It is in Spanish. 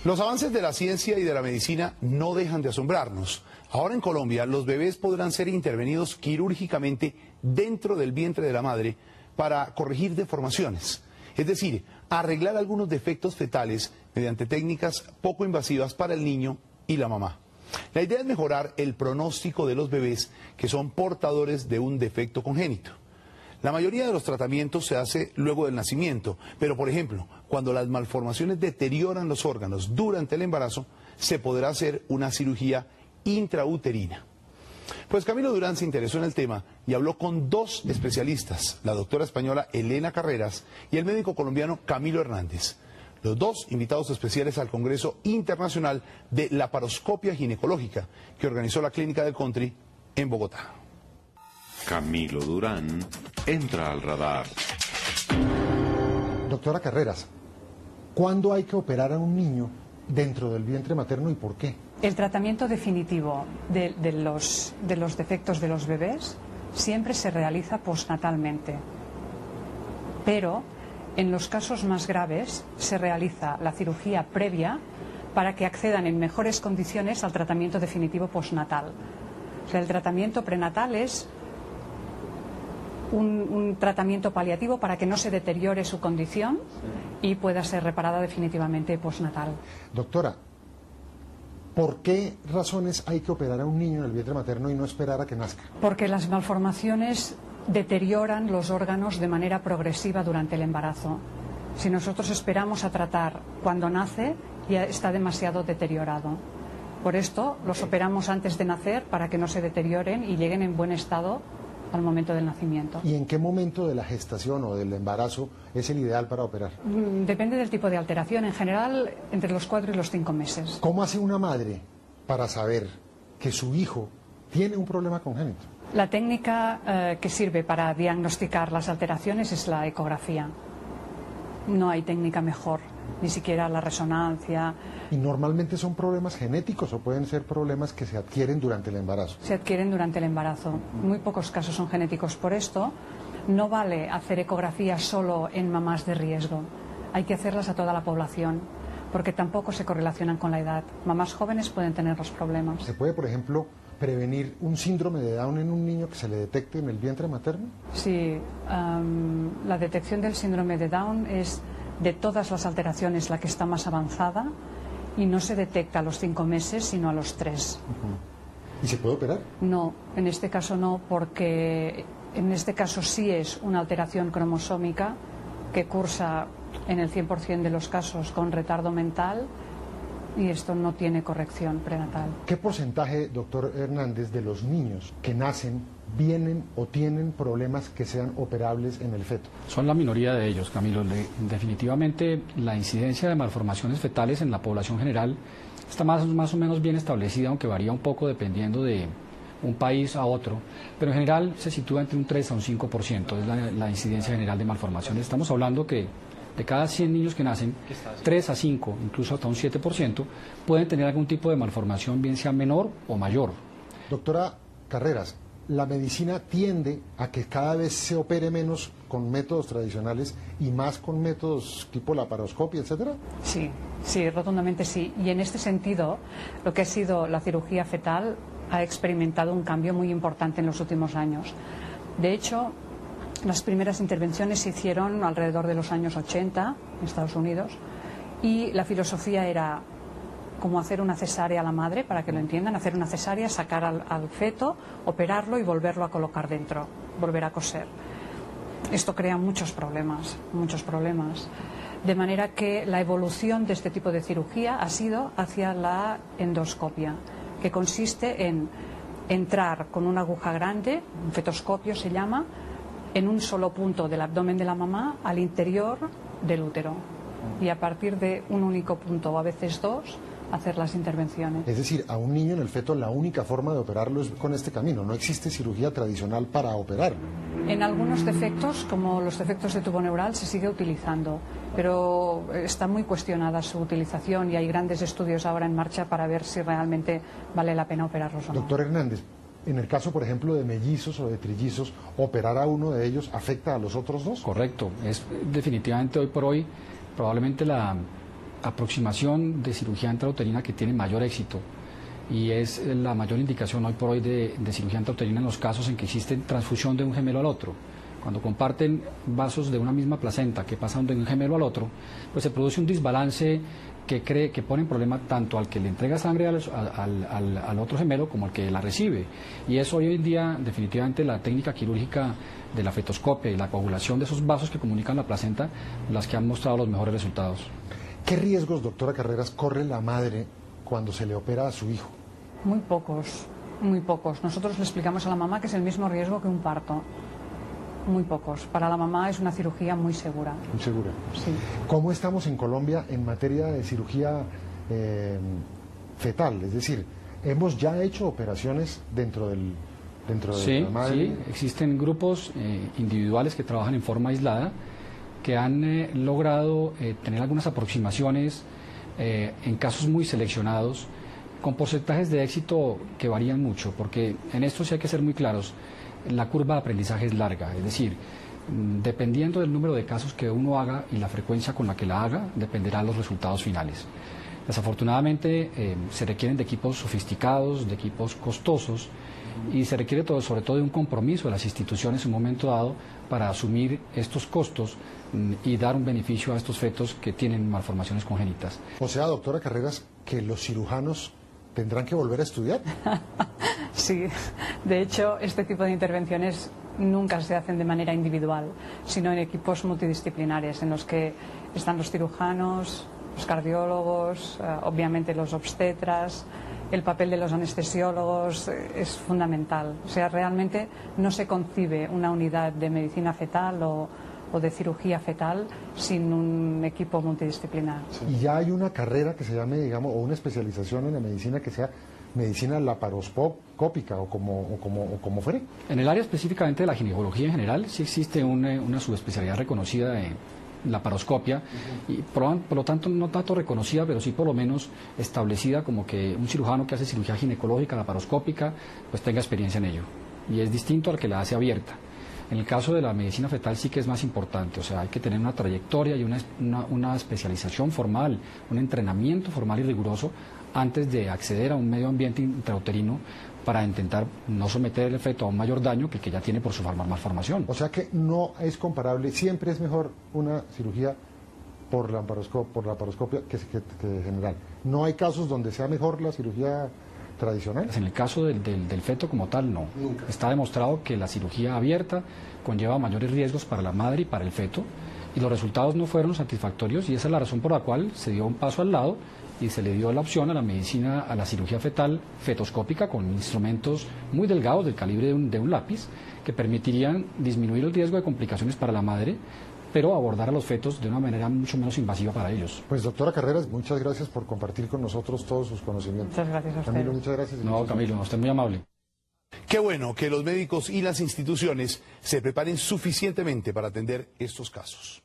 Los avances de la ciencia y de la medicina no dejan de asombrarnos. Ahora en Colombia los bebés podrán ser intervenidos quirúrgicamente dentro del vientre de la madre para corregir deformaciones, es decir, arreglar algunos defectos fetales mediante técnicas poco invasivas para el niño y la mamá. La idea es mejorar el pronóstico de los bebés que son portadores de un defecto congénito. La mayoría de los tratamientos se hace luego del nacimiento, pero por ejemplo, cuando las malformaciones deterioran los órganos durante el embarazo, se podrá hacer una cirugía intrauterina. Pues Camilo Durán se interesó en el tema y habló con dos especialistas, la doctora española Elena Carreras y el médico colombiano Camilo Hernández. Los dos invitados especiales al Congreso Internacional de Laparoscopia Ginecológica que organizó la Clínica del Country en Bogotá. Camilo Durán entra al radar. Doctora Carreras, ¿cuándo hay que operar a un niño dentro del vientre materno y por qué? El tratamiento definitivo de los defectos de los bebés siempre se realiza postnatalmente, pero en los casos más graves se realiza la cirugía previa para que accedan en mejores condiciones al tratamiento definitivo postnatal. O sea, el tratamiento prenatal es un tratamiento paliativo para que no se deteriore su condición y pueda ser reparada definitivamente postnatal. Doctora, ¿por qué razones hay que operar a un niño en el vientre materno y no esperar a que nazca? Porque las malformaciones deterioran los órganos de manera progresiva durante el embarazo. Si nosotros esperamos a tratar cuando nace, ya está demasiado deteriorado. Por esto los operamos antes de nacer para que no se deterioren y lleguen en buen estado al momento del nacimiento. ¿Y en qué momento de la gestación o del embarazo es el ideal para operar? Depende del tipo de alteración. En general, entre los 4 y los 5 meses. ¿Cómo hace una madre para saber que su hijo tiene un problema congénito? La técnica que sirve para diagnosticar las alteraciones es la ecografía. No hay técnica mejor, ni siquiera la resonancia. ¿Y normalmente son problemas genéticos o pueden ser problemas que se adquieren durante el embarazo? Se adquieren durante el embarazo. Muy pocos casos son genéticos. Por esto, no vale hacer ecografías solo en mamás de riesgo. Hay que hacerlas a toda la población, porque tampoco se correlacionan con la edad. Mamás jóvenes pueden tener los problemas. ¿Se puede, por ejemplo, prevenir un síndrome de Down en un niño que se le detecte en el vientre materno? Sí, la detección del síndrome de Down es de todas las alteraciones la que está más avanzada y no se detecta a los 5 meses, sino a los 3. ¿Y se puede operar? No, en este caso no, porque en este caso sí es una alteración cromosómica que cursa en el 100% de los casos con retardo mental y esto no tiene corrección prenatal. ¿Qué porcentaje, doctor Hernández, de los niños que nacen vienen o tienen problemas que sean operables en el feto? Son la minoría de ellos, Camilo. Definitivamente la incidencia de malformaciones fetales en la población general está más o menos bien establecida, aunque varía un poco dependiendo de un país a otro, pero en general se sitúa entre un 3 a un 5%, es la incidencia general de malformaciones. Estamos hablando que de cada 100 niños que nacen, 3 a 5, incluso hasta un 7%, pueden tener algún tipo de malformación, bien sea menor o mayor. Doctora Carreras, la medicina tiende a que cada vez se opere menos con métodos tradicionales y más con métodos tipo laparoscopia, etcétera. Sí, sí, rotundamente sí. Y en este sentido, lo que ha sido la cirugía fetal ha experimentado un cambio muy importante en los últimos años. De hecho, las primeras intervenciones se hicieron alrededor de los años 80 en Estados Unidos y la filosofía era como hacer una cesárea a la madre, para que lo entiendan, hacer una cesárea, sacar al feto, operarlo y volverlo a colocar dentro, volver a coser. Esto crea muchos problemas, de manera que la evolución de este tipo de cirugía ha sido hacia la endoscopia, que consiste en entrar con una aguja grande, un fetoscopio se llama, en un solo punto del abdomen de la mamá al interior del útero y a partir de un único punto o a veces dos hacer las intervenciones. Es decir, a un niño en el feto la única forma de operarlo es con este camino, no existe cirugía tradicional para operarlo. En algunos defectos, como los defectos de tubo neural, se sigue utilizando, pero está muy cuestionada su utilización y hay grandes estudios ahora en marcha para ver si realmente vale la pena operarlos o no. Doctor Hernández, en el caso, por ejemplo, de mellizos o de trillizos, ¿operar a uno de ellos afecta a los otros dos? Correcto, es definitivamente hoy por hoy probablemente aproximación de cirugía intrauterina que tiene mayor éxito y es la mayor indicación hoy por hoy de cirugía intrauterina en los casos en que existe transfusión de un gemelo al otro. Cuando comparten vasos de una misma placenta que pasan de un gemelo al otro, pues se produce un desbalance que pone en problema tanto al que le entrega sangre al otro gemelo como al que la recibe. Y es hoy en día definitivamente la técnica quirúrgica de la fetoscopia y la coagulación de esos vasos que comunican la placenta las que han mostrado los mejores resultados. ¿Qué riesgos, doctora Carreras, corre la madre cuando se le opera a su hijo? Muy pocos, muy pocos. Nosotros le explicamos a la mamá que es el mismo riesgo que un parto. Muy pocos. Para la mamá es una cirugía muy segura. Muy segura. Sí. ¿Cómo estamos en Colombia en materia de cirugía fetal? Es decir, ¿hemos ya hecho operaciones dentro de la madre? Sí, existen grupos individuales que trabajan en forma aislada que han logrado tener algunas aproximaciones en casos muy seleccionados con porcentajes de éxito que varían mucho, porque en esto sí hay que ser muy claros. La curva de aprendizaje es larga, es decir, dependiendo del número de casos que uno haga y la frecuencia con la que la haga, dependerán los resultados finales. Desafortunadamente se requieren de equipos sofisticados, de equipos costosos y se requiere sobre todo de un compromiso de las instituciones en un momento dado para asumir estos costos y dar un beneficio a estos fetos que tienen malformaciones congénitas. O sea, doctora Carreras, que los cirujanos tendrán que volver a estudiar. Sí, de hecho, este tipo de intervenciones nunca se hacen de manera individual, sino en equipos multidisciplinares, en los que están los cirujanos, los cardiólogos, obviamente los obstetras. El papel de los anestesiólogos es fundamental. O sea, realmente no se concibe una unidad de medicina fetal o de cirugía fetal sin un equipo multidisciplinar. Y ya hay una carrera que se llame, digamos, o una especialización en la medicina que sea medicina laparoscópica o como fuere. En el área específicamente de la ginecología en general sí existe una subespecialidad reconocida de laparoscopia y por lo tanto no tanto reconocida, pero sí por lo menos establecida como que un cirujano que hace cirugía ginecológica laparoscópica pues tenga experiencia en ello, y es distinto al que la hace abierta. En el caso de la medicina fetal sí que es más importante, o sea, hay que tener una trayectoria y una especialización formal, un entrenamiento formal y riguroso antes de acceder a un medio ambiente intrauterino para intentar no someter el feto a un mayor daño que el que ya tiene por su malformación. O sea que no es comparable, siempre es mejor una cirugía por laparoscopia que general. No hay casos donde sea mejor la cirugía tradicional. En el caso del feto como tal, no. Nunca. Está demostrado que la cirugía abierta conlleva mayores riesgos para la madre y para el feto, y los resultados no fueron satisfactorios, y esa es la razón por la cual se dio un paso al lado y se le dio la opción a la medicina, a la cirugía fetal fetoscópica con instrumentos muy delgados del calibre de un lápiz que permitirían disminuir el riesgo de complicaciones para la madre, pero abordar a los fetos de una manera mucho menos invasiva para ellos. Pues doctora Carreras, muchas gracias por compartir con nosotros todos sus conocimientos. Muchas gracias a usted. Camilo, muchas gracias. No, Camilo, usted es muy amable. Qué bueno que los médicos y las instituciones se preparen suficientemente para atender estos casos.